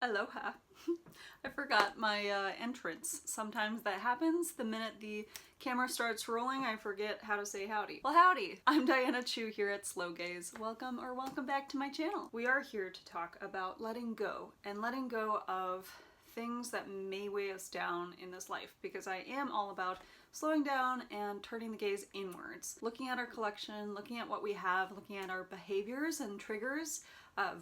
Aloha. I forgot my entrance. Sometimes that happens. The minute the camera starts rolling, I forget how to say howdy. Well, howdy! I'm Diana Chu here at Slow Gaze. Welcome or welcome back to my channel. We are here to talk about letting go and letting go of things that may weigh us down in this life, because I am all about slowing down and turning the gaze inwards, looking at our collection, looking at what we have, looking at our behaviors and triggers,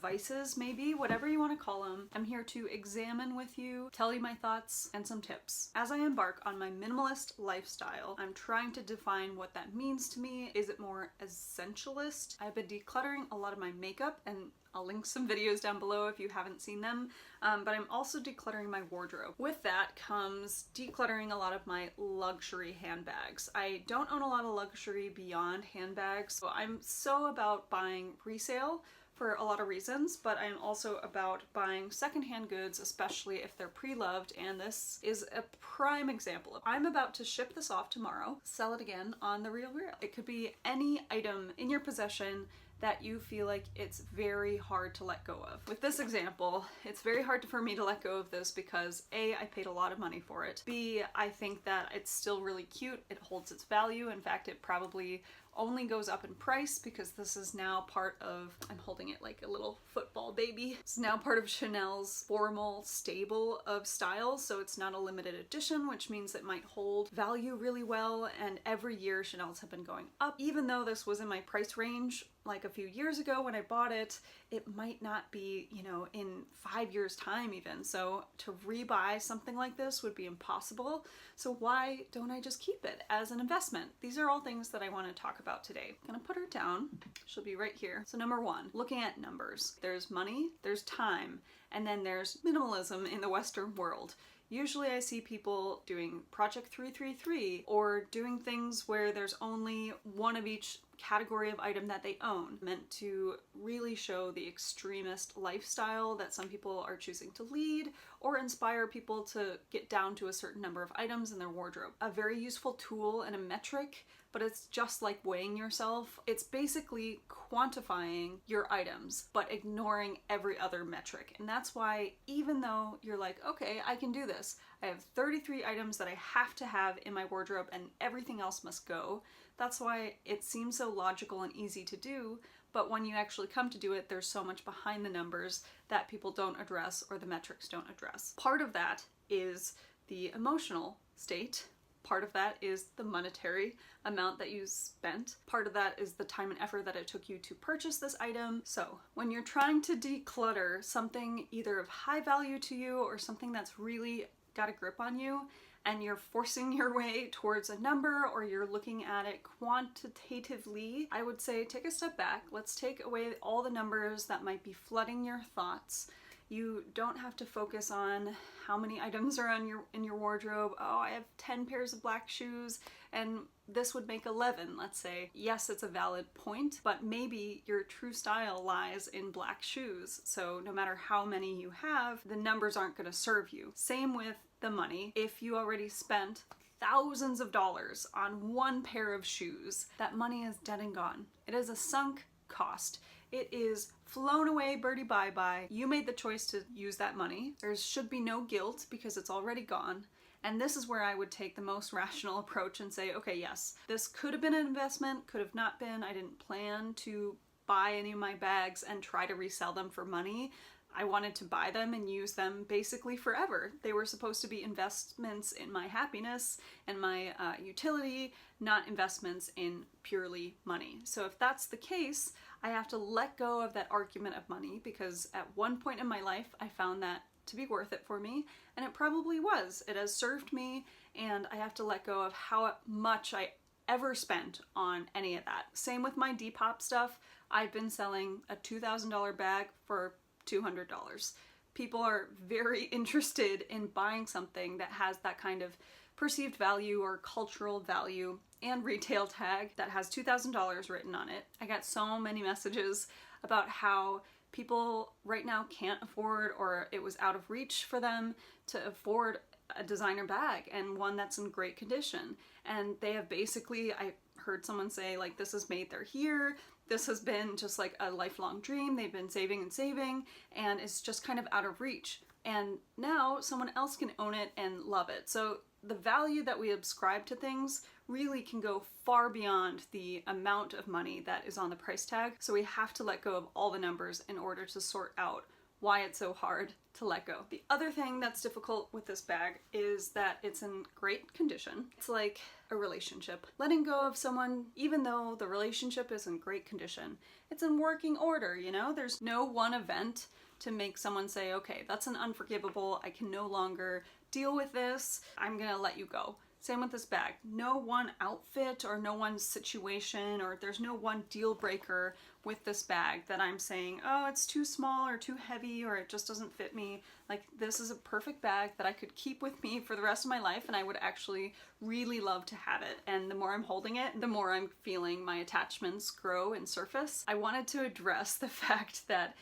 vices maybe, whatever you want to call them. I'm here to examine with you, tell you my thoughts, and some tips. As I embark on my minimalist lifestyle, I'm trying to define what that means to me. Is it more essentialist? I've been decluttering a lot of my makeup, and I'll link some videos down below if you haven't seen them, but I'm also decluttering my wardrobe. With that comes decluttering a lot of my luxury handbags. I don't own a lot of luxury beyond handbags, so I'm so about buying resale for a lot of reasons, but I'm also about buying secondhand goods, especially if they're pre-loved, and this is a prime example. I'm about to ship this off tomorrow, sell it again on The RealReal. It could be any item in your possession that you feel like it's very hard to let go of. With this example, it's very hard for me to let go of this because A, I paid a lot of money for it. B, I think that it's still really cute. It holds its value. In fact, it probably only goes up in price because this is now part of, I'm holding it like a little football baby. It's now part of Chanel's formal stable of styles, so it's not a limited edition, which means it might hold value really well, and every year Chanel's have been going up. Even though this was in my price range like a few years ago when I bought it, it might not be, you know, in 5 years time even. So to rebuy something like this would be impossible. So why don't I just keep it as an investment? These are all things that I want to talk about today. I'm gonna put her down. She'll be right here. So number one, looking at numbers. There's money, there's time, and then there's minimalism in the Western world. Usually I see people doing Project 333 or doing things where there's only one of each category of item that they own, meant to really show the extremist lifestyle that some people are choosing to lead, or inspire people to get down to a certain number of items in their wardrobe. A very useful tool and a metric, but it's just like weighing yourself. It's basically quantifying your items, but ignoring every other metric. And that's why, even though you're like, okay, I can do this, I have 33 items that I have to have in my wardrobe and everything else must go. That's why it seems so logical and easy to do, but when you actually come to do it, there's so much behind the numbers that people don't address or the metrics don't address. Part of that is the emotional state. Part of that is the monetary amount that you spent. Part of that is the time and effort that it took you to purchase this item. So when you're trying to declutter something either of high value to you or something that's really got a grip on you, and you're forcing your way towards a number, or you're looking at it quantitatively, I would say take a step back. Let's take away all the numbers that might be flooding your thoughts. You don't have to focus on how many items are in your wardrobe. Oh, I have 10 pairs of black shoes and this would make 11, let's say. Yes, it's a valid point, but maybe your true style lies in black shoes. So no matter how many you have, the numbers aren't going to serve you. Same with the money. If you already spent thousands of dollars on one pair of shoes, that money is dead and gone. It is a sunk cost. It is flown away, birdie bye-bye. You made the choice to use that money. There should be no guilt because it's already gone. And this is where I would take the most rational approach and say, okay, yes, this could have been an investment, could have not been. I didn't plan to buy any of my bags and try to resell them for money. I wanted to buy them and use them basically forever. They were supposed to be investments in my happiness and my utility, not investments in purely money. So if that's the case, I have to let go of that argument of money, because at one point in my life, I found that to be worth it for me, and it probably was. It has served me, and I have to let go of how much I ever spent on any of that. Same with my Depop stuff. I've been selling a $2,000 bag for $200. People are very interested in buying something that has that kind of perceived value or cultural value and retail tag that has $2,000 written on it. I got so many messages about how people right now can't afford, or it was out of reach for them to afford a designer bag and one that's in great condition. And they have basically, I heard someone say, like, this is made there here, This has been just like a lifelong dream. They've been saving and saving, and it's just kind of out of reach. And now someone else can own it and love it. So the value that we ascribe to things really can go far beyond the amount of money that is on the price tag. So we have to let go of all the numbers in order to sort out why it's so hard to let go. The other thing that's difficult with this bag is that it's in great condition. It's like a relationship. Letting go of someone, even though the relationship is in great condition, it's in working order, you know? There's no one event to make someone say, okay, that's an unforgivable, I can no longer deal with this, I'm gonna let you go. Same with this bag. No one outfit or no one situation, or there's no one deal breaker with this bag that I'm saying, oh, it's too small or too heavy or it just doesn't fit me. Like, this is a perfect bag that I could keep with me for the rest of my life, and I would actually really love to have it. And the more I'm holding it, the more I'm feeling my attachments grow and surface. I wanted to address the fact that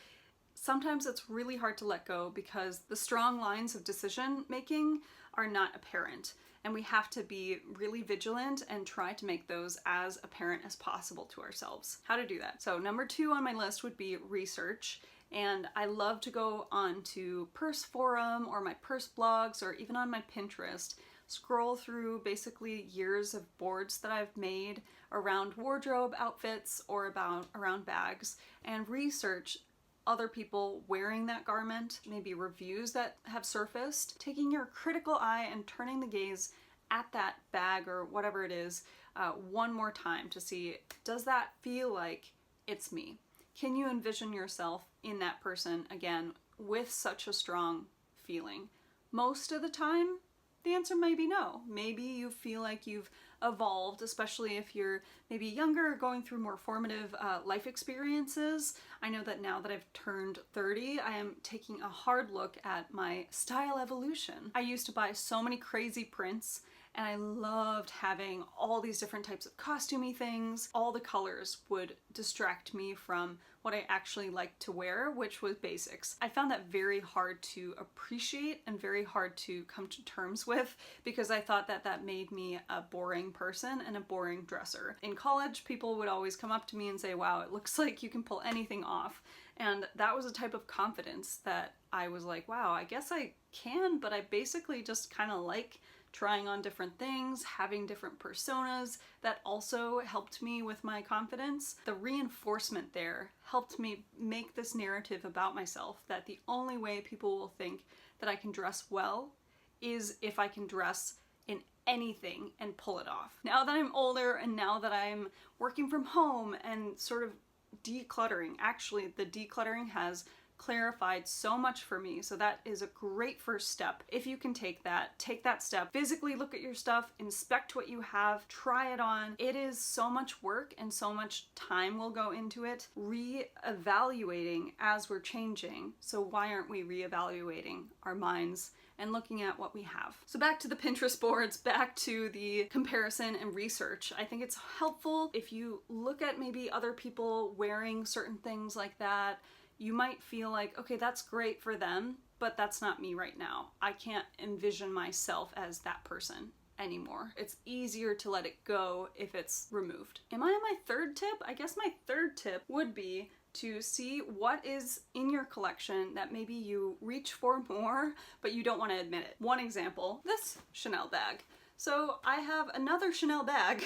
sometimes it's really hard to let go because the strong lines of decision making are not apparent. And we have to be really vigilant and try to make those as apparent as possible to ourselves. How to do that? So number 2 on my list would be research. And I love to go on to Purse Forum or my Purse blogs or even on my Pinterest, scroll through basically years of boards that I've made around wardrobe outfits or around bags, and research other people wearing that garment, maybe reviews that have surfaced, taking your critical eye and turning the gaze at that bag or whatever it is one more time to see, does that feel like it's me? Can you envision yourself in that person again with such a strong feeling? Most of the time, the answer may be no. Maybe you feel like you've evolved, especially if you're maybe younger or going through more formative life experiences. I know that now that I've turned 30, I am taking a hard look at my style evolution. I used to buy so many crazy prints, and I loved having all these different types of costumey things. All the colors would distract me from what I actually liked to wear, which was basics. I found that very hard to appreciate and very hard to come to terms with because I thought that that made me a boring person and a boring dresser. In college, people would always come up to me and say, wow, it looks like you can pull anything off. And that was a type of confidence that I was like, wow, I guess I can, but I basically just kind of like trying on different things, having different personas. That also helped me with my confidence. The reinforcement there helped me make this narrative about myself that the only way people will think that I can dress well is if I can dress in anything and pull it off. Now that I'm older and now that I'm working from home and sort of decluttering, actually the decluttering has clarified so much for me. So that is a great first step. If you can take that step, physically look at your stuff, inspect what you have, try it on. It is so much work and so much time will go into it. Re-evaluating as we're changing. So why aren't we re-evaluating our minds and looking at what we have? So back to the Pinterest boards, back to the comparison and research. I think it's helpful if you look at maybe other people wearing certain things like that. You might feel like, okay, that's great for them, but that's not me right now. I can't envision myself as that person anymore. It's easier to let it go if it's removed. Am I on my third tip? I guess my third tip would be to see what is in your collection that maybe you reach for more, but you don't want to admit it. One example, this Chanel bag. So I have another Chanel bag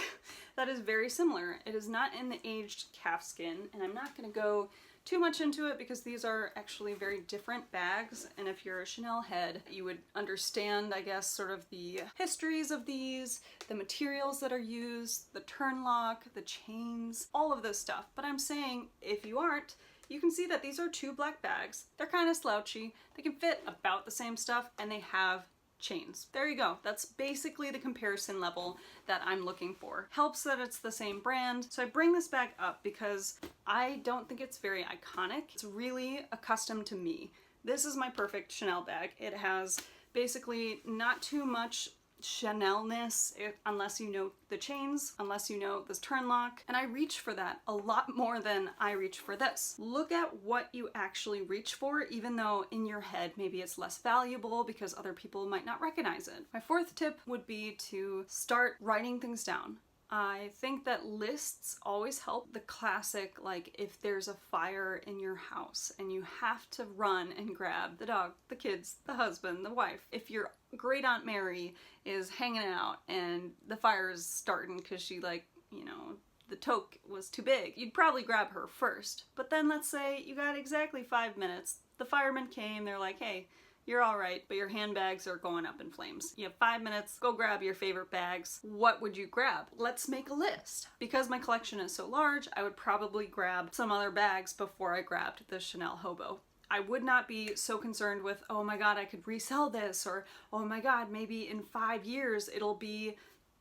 that is very similar. It is not in the aged calfskin, and I'm not going to go too much into it because these are actually very different bags, and if you're a Chanel head, you would understand, I guess, sort of the histories of these, the materials that are used, the turn lock, the chains, all of this stuff. But I'm saying, if you aren't, you can see that these are 2 black bags. They're kind of slouchy. They can fit about the same stuff, and they have chains. There you go. That's basically the comparison level that I'm looking for. Helps that it's the same brand. So I bring this bag up because I don't think it's very iconic. It's really accustomed to me. This is my perfect Chanel bag. It has basically not too much Chanel-ness, unless you know the chains, unless you know this turn lock, and I reach for that a lot more than I reach for this. Look at what you actually reach for, even though in your head maybe it's less valuable because other people might not recognize it. My fourth tip would be to start writing things down. I think that lists always help. The classic, like if there's a fire in your house and you have to run and grab the dog, the kids, the husband, the wife. If your great Aunt Mary is hanging out and the fire is starting because she the toque was too big, you'd probably grab her first. But then let's say you got exactly 5 minutes. The firemen came, they're like, hey, you're all right, but your handbags are going up in flames. You have 5 minutes, go grab your favorite bags. What would you grab? Let's make a list. Because my collection is so large, I would probably grab some other bags before I grabbed the Chanel Hobo. I would not be so concerned with, oh my god, I could resell this, or oh my god, maybe in 5 years it'll be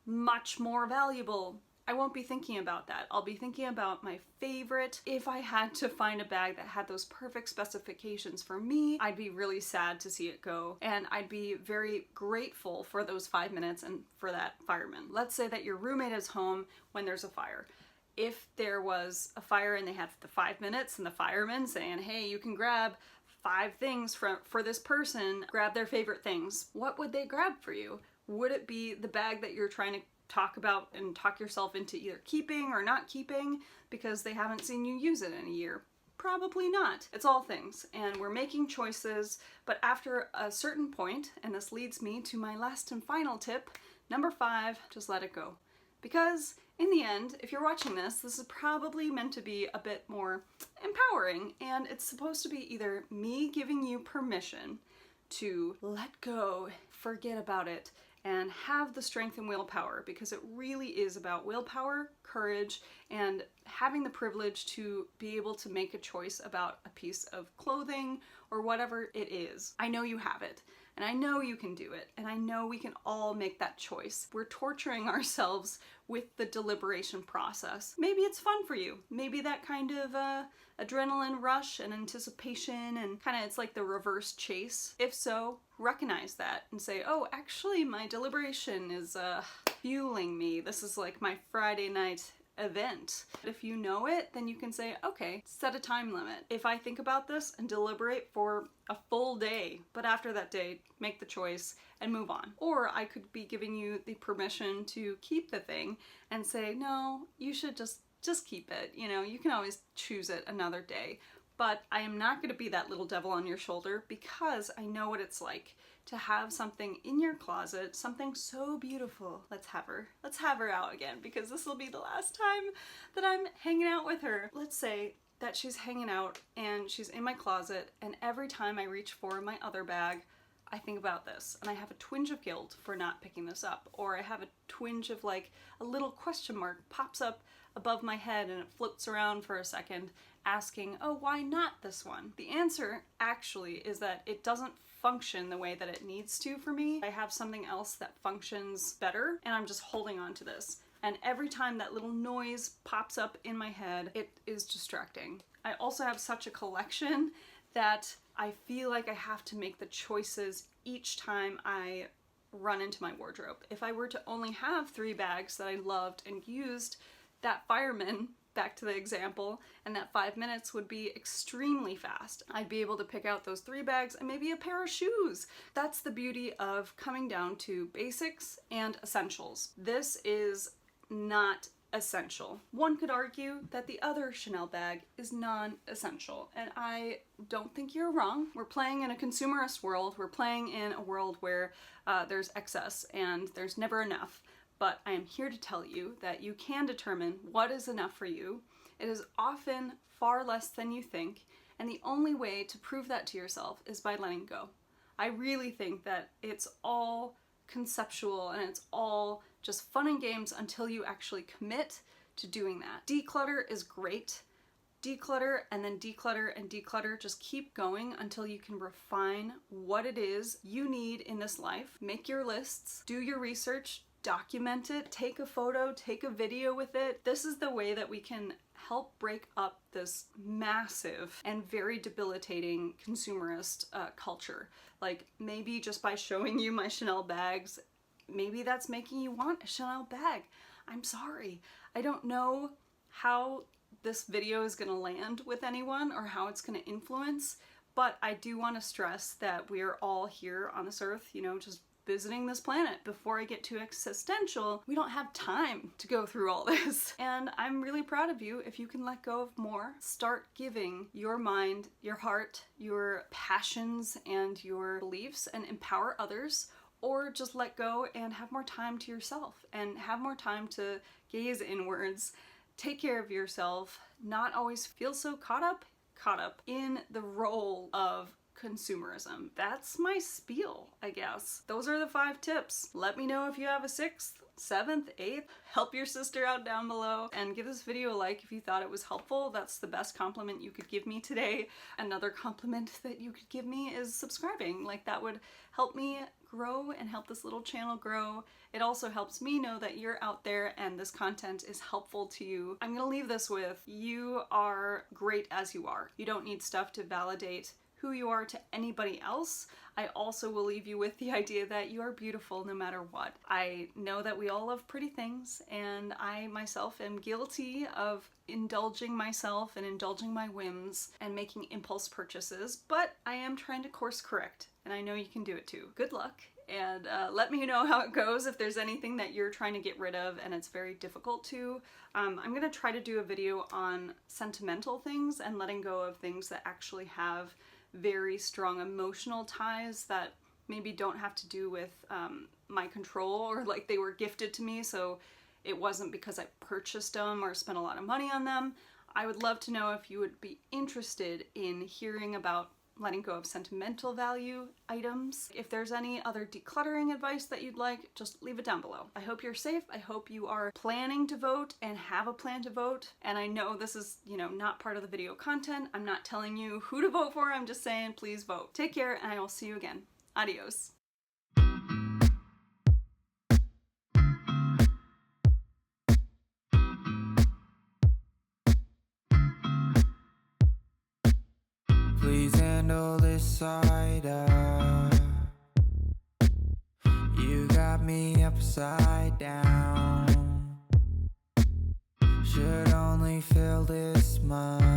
much more valuable. I won't be thinking about that. I'll be thinking about my favorite. If I had to find a bag that had those perfect specifications for me, I'd be really sad to see it go. And I'd be very grateful for those 5 minutes and for that fireman. Let's say that your roommate is home when there's a fire. If there was a fire and they had the 5 minutes and the fireman saying, hey, you can grab 5 things for this person, grab their favorite things, what would they grab for you? Would it be the bag that you're trying to talk about and talk yourself into either keeping or not keeping because they haven't seen you use it in a year? Probably not. It's all things, and we're making choices, but after a certain point, and this leads me to my last and final tip, number 5, just let it go. Because in the end, if you're watching this is probably meant to be a bit more empowering, and it's supposed to be either me giving you permission to let go, forget about it, and have the strength and willpower, because it really is about willpower, courage, and having the privilege to be able to make a choice about a piece of clothing or whatever it is. I know you have it, and I know you can do it, and I know we can all make that choice. We're torturing ourselves with the deliberation process. Maybe it's fun for you. Maybe that kind of adrenaline rush and anticipation, and kind of it's like the reverse chase. If so, recognize that and say, oh, actually my deliberation is fueling me. This is like my Friday night event. If you know it, then you can say, okay, set a time limit. If I think about this and deliberate for a full day, but after that day, make the choice and move on. Or I could be giving you the permission to keep the thing and say, no, you should just keep it. You know, you can always choose it another day. But I am not going to be that little devil on your shoulder, because I know what it's like to have something in your closet, something so beautiful. Let's have her out again, because this will be the last time that I'm hanging out with her. Let's say that she's hanging out and she's in my closet, and every time I reach for my other bag, I think about this, and I have a twinge of guilt for not picking this up, or I have a twinge of like a little question mark pops up above my head and it floats around for a second, asking, oh, why not this one? The answer actually is that it doesn't function the way that it needs to for me. I have something else that functions better, and I'm just holding on to this. And every time that little noise pops up in my head, it is distracting. I also have such a collection that I feel like I have to make the choices each time I run into my wardrobe. If I were to only have 3 bags that I loved and used, that fireman, back to the example, and that 5 minutes would be extremely fast. I'd be able to pick out those 3 bags and maybe a pair of shoes. That's the beauty of coming down to basics and essentials. This is not essential. One could argue that the other Chanel bag is non-essential, and I don't think you're wrong. We're playing in a consumerist world. We're playing in a world where there's excess and there's never enough. But I am here to tell you that you can determine what is enough for you. It is often far less than you think, and the only way to prove that to yourself is by letting go. I really think that it's all conceptual and it's all just fun and games until you actually commit to doing that. Declutter is great. Declutter and then declutter and declutter. Just keep going until you can refine what it is you need in this life. Make your lists, do your research, document it, take a photo, take a video with it. This is the way that we can help break up this massive and very debilitating consumerist culture. Like, maybe just by showing you my Chanel bags, maybe that's making you want a Chanel bag. I'm sorry. I don't know how this video is gonna land with anyone or how it's gonna influence, but I do want to stress that we are all here on this earth, you know, just visiting this planet. Before I get too existential, we don't have time to go through all this. And I'm really proud of you if you can let go of more. Start giving your mind, your heart, your passions, and your beliefs and empower others, or just let go and have more time to yourself and have more time to gaze inwards, take care of yourself, not always feel so caught up in the role of consumerism. That's my spiel, I guess. Those are the 5 tips. Let me know if you have a 6th, 7th, 8th. Help your sister out down below and give this video a like if you thought it was helpful. That's the best compliment you could give me today. Another compliment that you could give me is subscribing. Like, that would help me grow and help this little channel grow. It also helps me know that you're out there and this content is helpful to you. I'm gonna leave this with, you are great as you are. You don't need stuff to validate who you are to anybody else. I also will leave you with the idea that you are beautiful no matter what. I know that we all love pretty things, and I myself am guilty of indulging myself and indulging my whims and making impulse purchases, but I am trying to course correct, and I know you can do it too. Good luck, and let me know how it goes if there's anything that you're trying to get rid of and it's very difficult to. I'm gonna try to do a video on sentimental things and letting go of things that actually have very strong emotional ties that maybe don't have to do with my control, or like they were gifted to me, so it wasn't because I purchased them or spent a lot of money on them. I would love to know if you would be interested in hearing about letting go of sentimental value items. If there's any other decluttering advice that you'd like, just leave it down below. I hope you're safe. I hope you are planning to vote and have a plan to vote. And I know this is, not part of the video content. I'm not telling you who to vote for. I'm just saying, please vote. Take care, and I will see you again. Adios. Please handle this cider. You got me upside down. Should only fill this much.